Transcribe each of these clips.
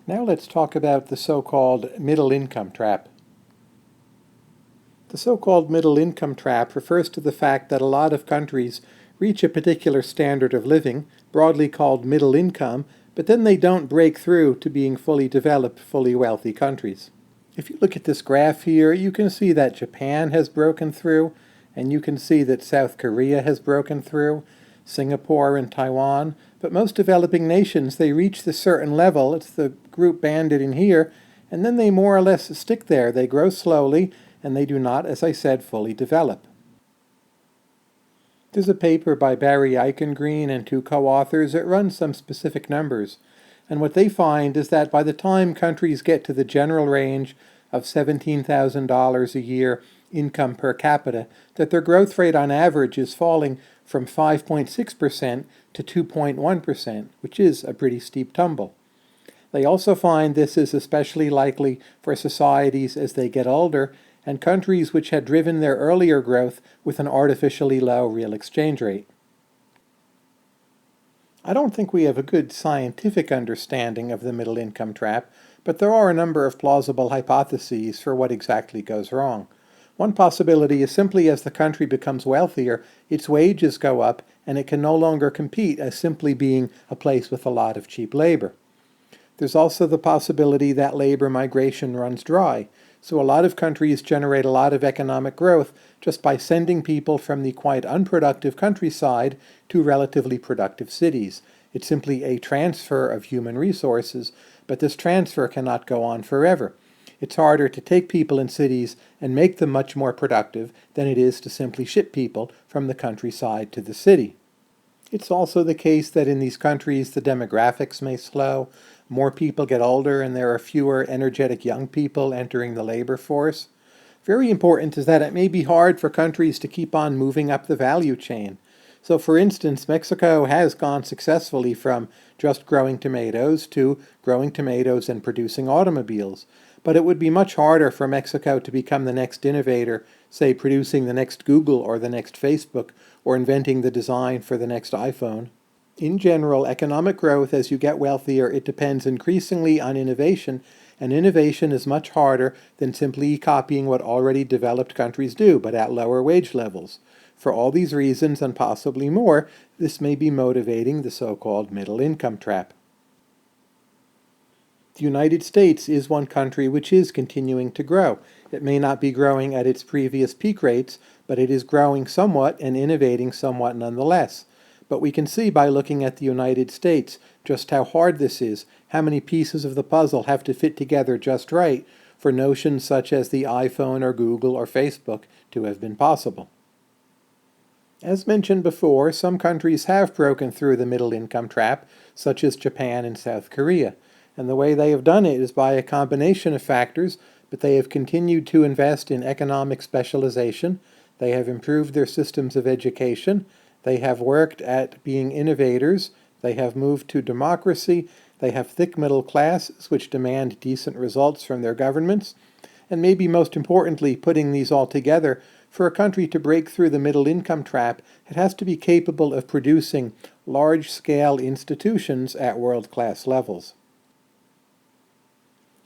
Now let's talk about the so-called middle income trap. The so-called middle income trap refers to the fact that a lot of countries reach a particular standard of living, broadly called middle income, but then they don't break through to being fully developed, fully wealthy countries. If you look at this graph here, you can see that Japan has broken through, and you can see that South Korea has broken through, Singapore and Taiwan, but most developing nations, they reach this certain level, it's the group banded in here, and then they more or less stick there. They grow slowly, and they do not, as I said, fully develop. There's a paper by Barry Eichengreen and two co-authors that runs some specific numbers, and what they find is that by the time countries get to the general range of $17,000 a year income per capita, that their growth rate on average is falling from 5.6% to 2.1%, which is a pretty steep tumble. They also find this is especially likely for societies as they get older and countries which had driven their earlier growth with an artificially low real exchange rate. I don't think we have a good scientific understanding of the middle income trap, but there are a number of plausible hypotheses for what exactly goes wrong. One possibility is simply as the country becomes wealthier, its wages go up and it can no longer compete as simply being a place with a lot of cheap labor. There's also the possibility that labor migration runs dry, so a lot of countries generate a lot of economic growth just by sending people from the quite unproductive countryside to relatively productive cities. It's simply a transfer of human resources, but this transfer cannot go on forever. It's harder to take people in cities and make them much more productive than it is to simply ship people from the countryside to the city. It's also the case that in these countries the demographics may slow, more people get older and there are fewer energetic young people entering the labor force. Very important is that it may be hard for countries to keep on moving up the value chain. So for instance, Mexico has gone successfully from just growing tomatoes to growing tomatoes and producing automobiles. But it would be much harder for Mexico to become the next innovator, say producing the next Google or the next Facebook, or inventing the design for the next iPhone. In general, economic growth, as you get wealthier, it depends increasingly on innovation, and innovation is much harder than simply copying what already developed countries do, but at lower wage levels. For all these reasons, and possibly more, this may be motivating the so-called middle income trap. The United States is one country which is continuing to grow. It may not be growing at its previous peak rates, but it is growing somewhat and innovating somewhat nonetheless. But we can see by looking at the United States just how hard this is, how many pieces of the puzzle have to fit together just right for notions such as the iPhone or Google or Facebook to have been possible. As mentioned before, some countries have broken through the middle income trap, such as Japan and South Korea. And the way they have done it is by a combination of factors, but they have continued to invest in economic specialization, they have improved their systems of education, they have worked at being innovators, they have moved to democracy, they have thick middle classes which demand decent results from their governments, and maybe most importantly, putting these all together, for a country to break through the middle income trap, it has to be capable of producing large-scale institutions at world-class levels.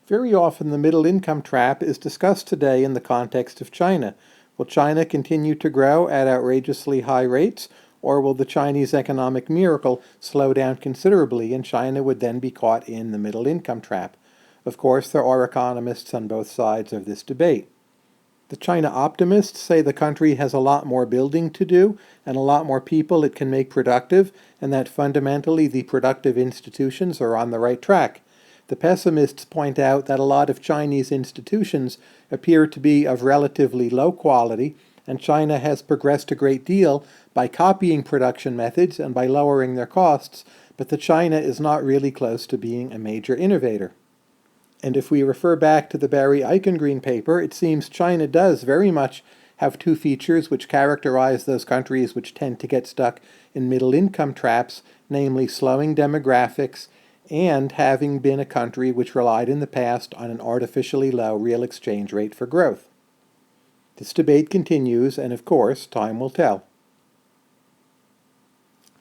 Very often the middle income trap is discussed today in the context of China. Will China continue to grow at outrageously high rates, or will the Chinese economic miracle slow down considerably and China would then be caught in the middle income trap? Of course, there are economists on both sides of this debate. The China optimists say the country has a lot more building to do and a lot more people it can make productive, and that fundamentally the productive institutions are on the right track. The pessimists point out that a lot of Chinese institutions appear to be of relatively low quality, and China has progressed a great deal by copying production methods and by lowering their costs, but that China is not really close to being a major innovator. And if we refer back to the Barry Eichengreen paper, it seems China does very much have two features which characterize those countries which tend to get stuck in middle-income traps, namely slowing demographics and having been a country which relied in the past on an artificially low real exchange rate for growth. This debate continues, and of course, time will tell.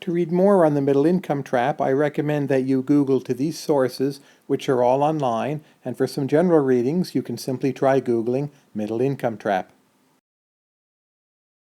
To read more on the middle income trap, I recommend that you Google to these sources, which are all online, and for some general readings, you can simply try Googling middle income trap.